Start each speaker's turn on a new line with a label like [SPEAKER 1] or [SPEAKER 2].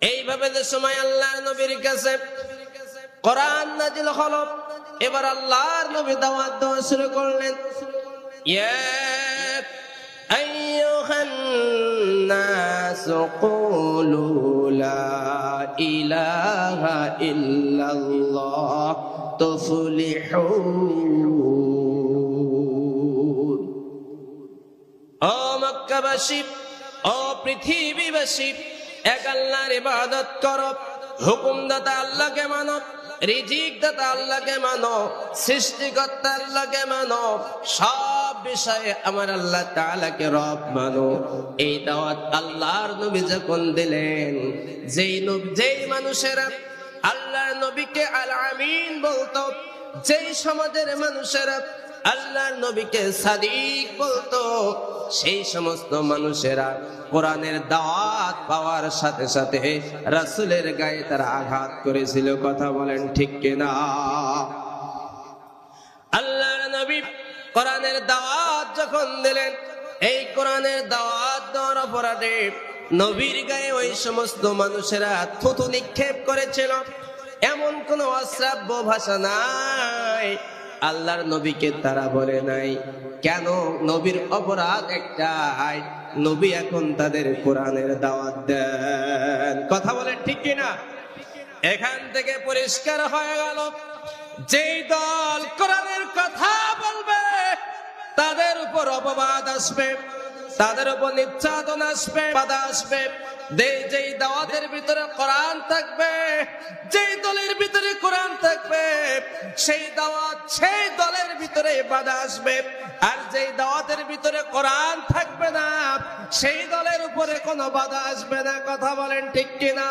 [SPEAKER 1] এইভাবে যে সময় আল্লাহর নবীর কাছে কোরআন নাজিল হলো, এবার আল্লাহর নবী দাওয়াত দেওয়া শুরু করলেন। ইয়া আইয়ুহান নাস কুলু লা ইলাহা ইল্লাল্লাহ তুফলিহুন। ও মক্কাবাসী, ও পৃথিবীবাসী, এক আল্লাহর ইবাদত করো, হুকুমদাতা আল্লাহকে মানো, রিজিক দাতা আল্লাহকে মানো, সৃষ্টিকর্তা আল্লাহকে মানো, সব বিষয়ে আমার আল্লাহ তাআলাকে রব মানো। এই দাওয়াত আল্লাহর নবী যখন দিলেন, যেই মানুষেরা আল্লাহর নবীকে আল আমিন বলতো, যেই সমাজের মানুষেরা আল্লাহর নবীকে সাদিক বলতো, সেই সমস্ত মানুষেরা কোরআনের দাওয়াত পাওয়ার সাথে সাথে রাসূলের গায়ে তারা আঘাত করেছিল। কথা বলেন ঠিক কিনা? আল্লাহর নবী কোরআনের দাওয়াত যখন দিলেন, এই কোরআনের দাওয়াত দেওয়ার অপরাধে নবীর গায়ে ওই সমস্ত মানুষেরা থুতু নিক্ষেপ করেছিল। এমন কোন অশ্রাব্য ভাষা নাই আল্লাহর নবীকে তারা বলে নাই। কেন? নবীর অপরাধ একটাই, নবী এখন তাদের কোরআনের দাওয়াত দেন। কথা বলেন ঠিক কিনা? এখান থেকে পরিষ্কার হয়ে গেল, যেই দল কোরআনের কথা বলবে তাদের উপর অপবাদ আসবে, তাদের উপর নির্যাতন আসবে, বাধা আসবে। যেই দাওয়াতের ভিতরে কোরআন থাকবে, যেই দলের ভিতরে কোরআন থাকবে, সেই দাওয়াত সেই দলের ভিতরে বাধা আসবে। আর যেই দাওয়াতের ভিতরে কোরআন থাকবে না, সেই দলের উপরে কোনো বাধা আসবে না। কথা বলেন ঠিক কিনা?